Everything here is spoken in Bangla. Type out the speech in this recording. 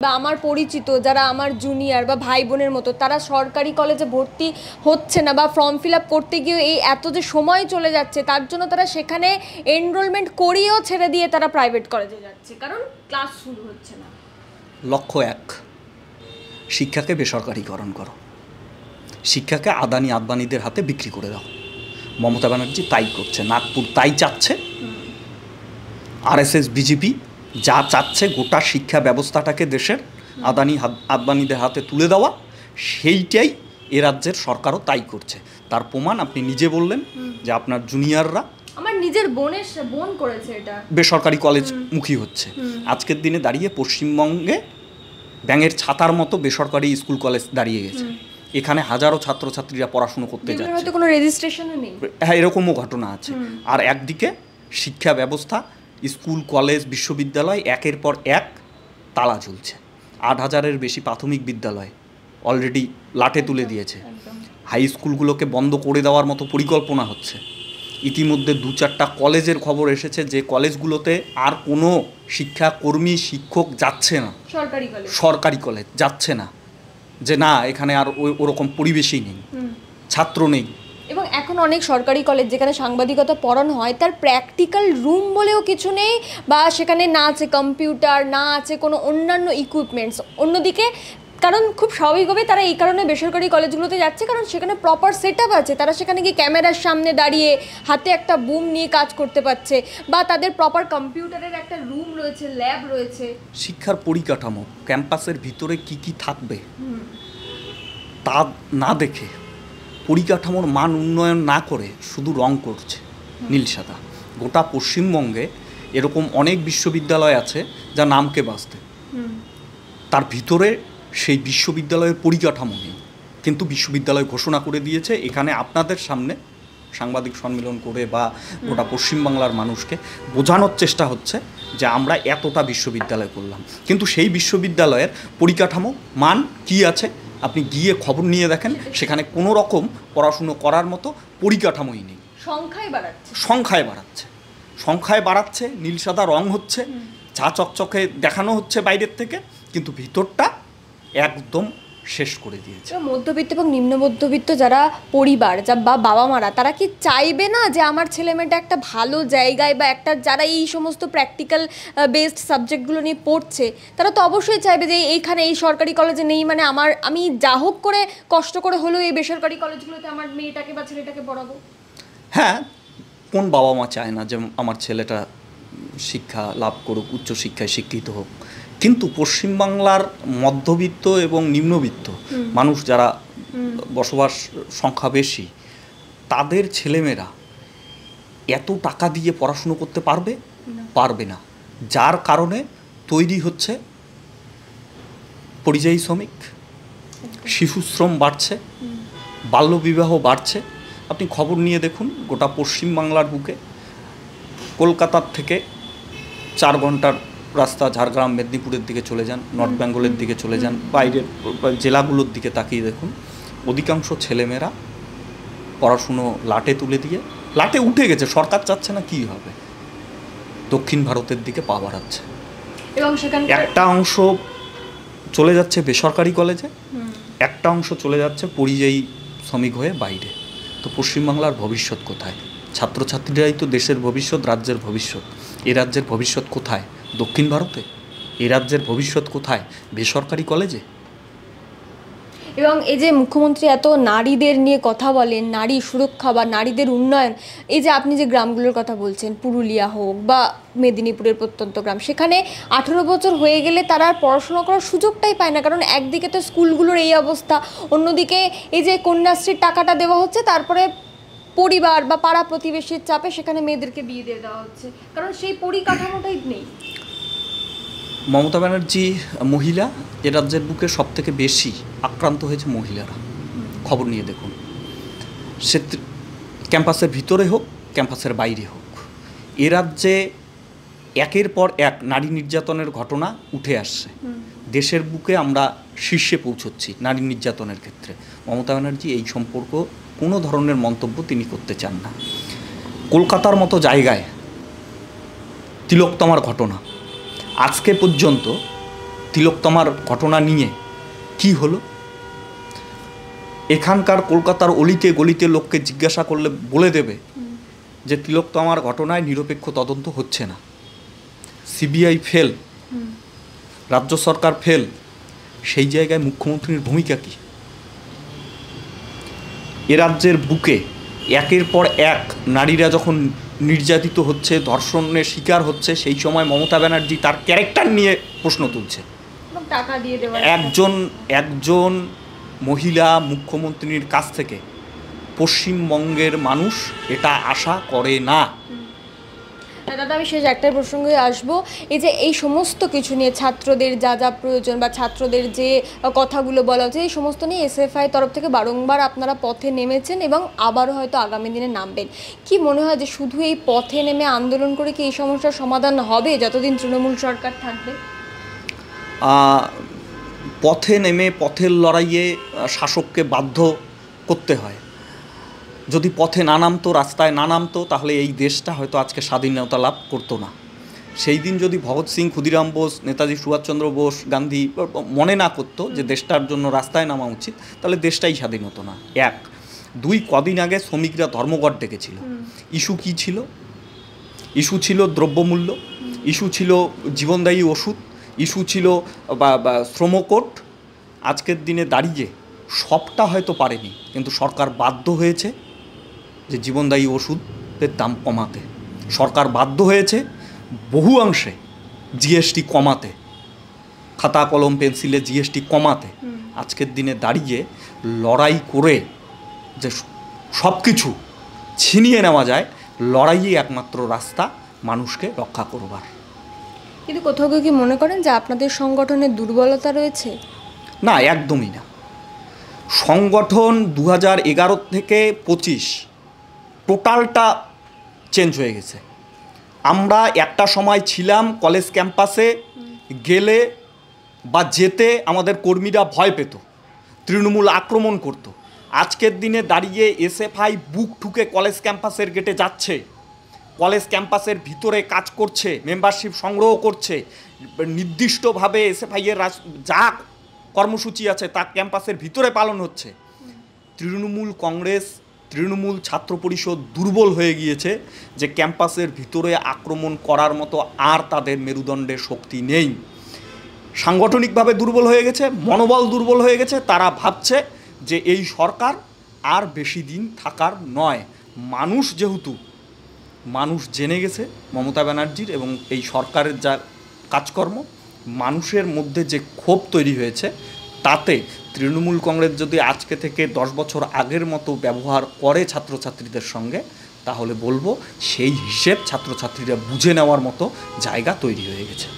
বা আমার পরিচিত যারা আমার জুনিয়র বা ভাই বোনের মতো তারা সরকারি কলেজে ভর্তি হচ্ছে না, বা ফর্ম ফিল আপ করতে গিয়ে এই এত যে সময় চলে যাচ্ছে তার জন্য তারা সেখানে এনরোলমেন্ট করিয়েও ছেড়ে দিয়ে তারা প্রাইভেট কলেজে যাচ্ছে, কারণ ক্লাস শুরু হচ্ছে না। লক্ষ্য এক, শিক্ষাকে বেসরকারিকরণ করো, শিক্ষাকে আদানি আদবানিদের হাতে বিক্রি করে দাও। মমতা ব্যানার্জি তাই করছে, নাগপুর তাই চাচ্ছে, আরএসএস বিজেপি যা চাচ্ছে গোটা শিক্ষা ব্যবস্থাটাকে দেশের আদানি আদবানিদের হাতে তুলে দেওয়া, সেইটাই এ রাজ্যের সরকারও তাই করছে। তার প্রমাণ আপনি নিজে বললেন যে আপনার জুনিয়ররা, আমার নিজের বোন করেছে এটা, বেসরকারি কলেজ মুখী হচ্ছে। আজকের দিনে দাঁড়িয়ে পশ্চিমবঙ্গে ব্যাঙের ছাতার মতো বেসরকারি স্কুল কলেজ দাঁড়িয়ে গেছে। এখানে হাজারো ছাত্রছাত্রীরা পড়াশুনো করতে যাচ্ছে, হয়তো কোনো রেজিস্ট্রেশনও নেই। হ্যাঁ, এরকমও ঘটনা আছে। আর একদিকে শিক্ষা ব্যবস্থা, স্কুল কলেজ বিশ্ববিদ্যালয় একের পর এক তালা ঝুলছে। 8,000-এর বেশি প্রাথমিক বিদ্যালয় অলরেডি লাটে তুলে দিয়েছে। হাই স্কুলগুলোকে বন্ধ করে দেওয়ার মতো পরিকল্পনা হচ্ছে। ইতিমধ্যে 2-4টা কলেজের খবর এসেছে যে কলেজগুলোতে আর কোনো শিক্ষাকর্মী শিক্ষক যাচ্ছে না, সরকারি কলেজ যাচ্ছে না, যে না এখানে আর ওরকম পরিবেশই নেই, ছাত্র নেই। এবং এখন অনেক সরকারি কলেজ যেখানে সাংবাদিকতা পড়ানো হয় তার প্র্যাকটিক্যাল রুম বলেও কিছু নেই, বা সেখানে না আছে কম্পিউটার, না আছে কোনো অন্যান্য ইকুইপমেন্টস। অন্যদিকে কারণ খুব স্বাভাবিকভাবে তারা এই কারণে বেসরকারি কলেজগুলোতে যাচ্ছে কারণ সেখানে প্রপার সেট আপ আছে, তারা সেখানে গিয়ে ক্যামেরার সামনে দাঁড়িয়ে হাতে একটা বুম নিয়ে কাজ করতে পারছে, বা তাদের প্রপার কম্পিউটারের একটা রুম রয়েছে, ল্যাব রয়েছে। শিক্ষার পরিকাঠামো ক্যাম্পাসের ভিতরে কি কি থাকবে তা না দেখে, পরিকাঠামোর মান উন্নয়ন না করে শুধু রং করছে নীল সাদা। গোটা পশ্চিমবঙ্গে এরকম অনেক বিশ্ববিদ্যালয় আছে যা নামকে বাঁচতে, তার ভিতরে সেই বিশ্ববিদ্যালয়ের পরিকাঠামো নেই, কিন্তু বিশ্ববিদ্যালয় ঘোষণা করে দিয়েছে। এখানে আপনাদের সামনে সাংবাদিক সম্মেলন করে বা গোটা পশ্চিমবাংলার মানুষকে বোঝানোর চেষ্টা হচ্ছে যে আমরা এতটা বিশ্ববিদ্যালয় করলাম, কিন্তু সেই বিশ্ববিদ্যালয়ের পরিকাঠামো মান কি আছে আপনি গিয়ে খবর নিয়ে দেখেন, সেখানে কোনো রকম পড়াশুনো করার মতো পরিকাঠামোই নেই। সংখ্যায় বাড়াচ্ছে, নীল সাদা রং হচ্ছে, চা চকচকে দেখানো হচ্ছে বাইরের থেকে, কিন্তু ভিতরটা একদম শেষ করে দিয়েছে। মধ্যবিত্ত এবং নিম্ন মধ্যবিত্ত যারা পরিবার বা বাবা মারা, তারা কি চাইবে না যে আমার ছেলেমেয়েটা একটা ভালো জায়গায় বা একটা, যারা এই সমস্ত প্র্যাকটিক্যাল বেসড সাবজেক্টগুলো নিয়ে পড়ছে তারা তো অবশ্যই চাইবে যে এইখানে এই সরকারি কলেজে নেই, মানে আমি যা হোক করে কষ্ট করে হলেও এই বেসরকারি কলেজগুলোতে আমার মেয়েটাকে বা ছেলেটাকে পড়াবো। হ্যাঁ, কোন বাবা মা চায় না যে আমার ছেলেটা শিক্ষা লাভ করুক, উচ্চশিক্ষায় শিক্ষিত হোক, কিন্তু পশ্চিমবাংলার মধ্যবিত্ত এবং নিম্নবিত্ত মানুষ যারা বসবাস সংখ্যা বেশি, তাদের ছেলেমেয়েরা এত টাকা দিয়ে পড়াশুনো করতে পারবে না, যার কারণে তৈরি হচ্ছে পরিযায়ী শ্রমিক, শিশুশ্রম বাড়ছে, বাল্যবিবাহ বাড়ছে। আপনি খবর নিয়ে দেখুন গোটা পশ্চিমবাংলার বুকে, কলকাতার থেকে 4 ঘন্টার রাস্তা ঝাড়গ্রাম মেদিনীপুরের দিকে চলে যান, নর্থ বেঙ্গলের দিকে চলে যান, বাইরের জেলাগুলোর দিকে তাকিয়ে দেখুন, অধিকাংশ ছেলেমেয়েরা পড়াশুনো লাটে উঠে গেছে। সরকার চাচ্ছে না কি হবে, দক্ষিণ ভারতের দিকে পা বাড়াচ্ছে। একটা অংশ চলে যাচ্ছে বেসরকারি কলেজে, একটা অংশ চলে যাচ্ছে পরিযায়ী শ্রমিক হয়ে বাইরে। তো পশ্চিমবাংলার ভবিষ্যৎ কোথায়? ছাত্রছাত্রীরাই তো দেশের ভবিষ্যৎ, রাজ্যের ভবিষ্যৎ। এ রাজ্যের ভবিষ্যৎ কোথায়? দক্ষিণ ভারতে। এ রাজ্যের ভবিষ্যৎ কোথায়? বেসরকারি কলেজে। এবং এই যে মুখ্যমন্ত্রী এত নারীদের নিয়ে কথা বলেন, নারী সুরক্ষা বা নারীদের উন্নয়ন, এই যে আপনি যে গ্রামগুলোর কথা বলছেন, পুরুলিয়া হোক বা মেদিনীপুরের প্রত্যন্ত গ্রাম, সেখানে 18 বছর হয়ে গেলে তারা আর পড়াশোনা করার সুযোগটাই পায় না, কারণ একদিকে তো স্কুলগুলোর এই অবস্থা, অন্যদিকে এই যে কন্যাশ্রীর টাকাটা দেওয়া হচ্ছে, তারপরে পরিবার বা পাড়া প্রতিবেশীর চাপে সেখানে মেয়েদেরকে বিয়ে দিয়ে দেওয়া হচ্ছে, কারণ সেই পরিকাঠামোটাই নেই। মমতা ব্যানার্জি মহিলা, এ রাজ্যের বুকে সবথেকে বেশি আক্রান্ত হয়েছে মহিলারা। খবর নিয়ে দেখুন, সে ক্যাম্পাসের ভিতরে হোক, ক্যাম্পাসের বাইরে হোক, এ রাজ্যে একের পর এক নারী নির্যাতনের ঘটনা উঠে আসছে। দেশের বুকে আমরা শীর্ষে পৌঁছচ্ছি নারী নির্যাতনের ক্ষেত্রে। মমতা ব্যানার্জি এই সম্পর্ক কোনো ধরনের মন্তব্য তিনি করতে চান না। কলকাতার মতো জায়গায় তিলোত্তমার ঘটনা, আজকে পর্যন্ত তিলোত্তমার ঘটনা নিয়ে কি হলো? এখানকার কলকাতার অলিতে গলিতে লোককে জিজ্ঞাসা করলে বলে দেবে যে তিলোত্তমার ঘটনায় নিরপেক্ষ তদন্ত হচ্ছে না, সিবিআই ফেল, রাজ্য সরকার ফেল। সেই জায়গায় মুখ্যমন্ত্রীর ভূমিকা কী? এ রাজ্যের বুকে একের পর এক নারীরা যখন নির্যাতিত হচ্ছে, ধর্ষণের শিকার হচ্ছে, সেই সময় মমতা ব্যানার্জি তার ক্যারেক্টার নিয়ে প্রশ্ন তুলছে। টাকা দিয়ে দেওয়া একজন মহিলা মুখ্যমন্ত্রীর কাছ থেকে পশ্চিমবঙ্গের মানুষ এটা আশা করে না। দাদা, আমি শেষ একটা প্রসঙ্গে আসবো। এই যে এই সমস্ত কিছু নিয়ে ছাত্রদের যা যা প্রয়োজন বা ছাত্রদের যে কথাগুলো বলা হচ্ছে, এই সমস্ত নিয়ে এসএফআই তরফ থেকে বারংবার আপনারা পথে নেমেছেন এবং আবারও হয়তো আগামী দিনে নামবেন। কি মনে হয় যে শুধু এই পথে নেমে আন্দোলন করে কি এই সমস্যার সমাধান হবে যতদিন তৃণমূল সরকার থাকবে? পথে নেমে পথের লড়াইয়ে শাসককে বাধ্য করতে হয়। যদি পথে না নামতো, রাস্তায় না নামতো, তাহলে এই দেশটা হয়তো আজকে স্বাধীনতা লাভ করতো না। সেই দিন যদি ভগৎ সিং, ক্ষুদিরাম বোস, নেতাজি সুভাষচন্দ্র বোস, গান্ধী মনে না করতো যে দেশটার জন্য রাস্তায় নামা উচিত, তাহলে দেশটাই স্বাধীন হতো না। এক, দুই, কদিন আগে শ্রমিকরা ধর্মঘট ডেকেছিল। ইস্যু কী ছিল? ইস্যু ছিল দ্রব্যমূল্য, ইস্যু ছিল জীবনদায়ী ওষুধ, ইস্যু ছিল বা শ্রমকোট। আজকের দিনে দাঁড়িয়ে সবটা হয়তো পারেনি, কিন্তু সরকার বাধ্য হয়েছে যে জীবনদায়ী ওষুধের দাম কমাতে। সরকার বাধ্য হয়েছে বহু অংশে জিএসটি কমাতে, খাতা কলম পেন্সিলে জিএসটি কমাতে। আজকের দিনে দাঁড়িয়ে লড়াই করে যে সব কিছু ছিনিয়ে নেওয়া যায়, লড়াইই একমাত্র রাস্তা মানুষকে রক্ষা করবার। কিন্তু কোথাও কি মনে করেন যে আপনাদের সংগঠনের দুর্বলতা রয়েছে? না, একদমই না। সংগঠন 2011 থেকে 25 টোটালটা চেঞ্জ হয়ে গেছে। আমরা একটা সময় ছিলাম কলেজ ক্যাম্পাসে গেলে বা যেতে আমাদের কর্মীরা ভয় পেত, তৃণমূল আক্রমণ করত। আজকের দিনে দাঁড়িয়ে এসএফআই বুক ঠুকে কলেজ ক্যাম্পাসের গেটে যাচ্ছে, কলেজ ক্যাম্পাসের ভিতরে কাজ করছে, মেম্বারশিপ সংগ্রহ করছে, নির্দিষ্টভাবে এসএফআইয়ের যা কর্মসূচি আছে তা ক্যাম্পাসের ভিতরে পালন হচ্ছে। তৃণমূল কংগ্রেস, তৃণমূল ছাত্র পরিষদ দুর্বল হয়ে গিয়েছে যে ক্যাম্পাসের ভিতরে আক্রমণ করার মতো আর তাদের মেরুদণ্ডের শক্তি নেই। সাংগঠনিকভাবে দুর্বল হয়ে গেছে, মনোবল দুর্বল হয়ে গেছে। তারা ভাবছে যে এই সরকার আর বেশি দিন থাকার নয়। মানুষ জেনে গেছে মমতা ব্যানার্জির এবং এই সরকারের যা কাজকর্ম, মানুষের মধ্যে যে ক্ষোভ তৈরি হয়েছে, তাতে তৃণমূল কংগ্রেস যদি আজকে থেকে 10 বছর আগের মতো ব্যবহার করে ছাত্রছাত্রীদের সঙ্গে, তাহলে বলবো সেই হিসেব ছাত্রছাত্রীরা বুঝে নেওয়ার মতো জায়গা তৈরি হয়ে গেছে।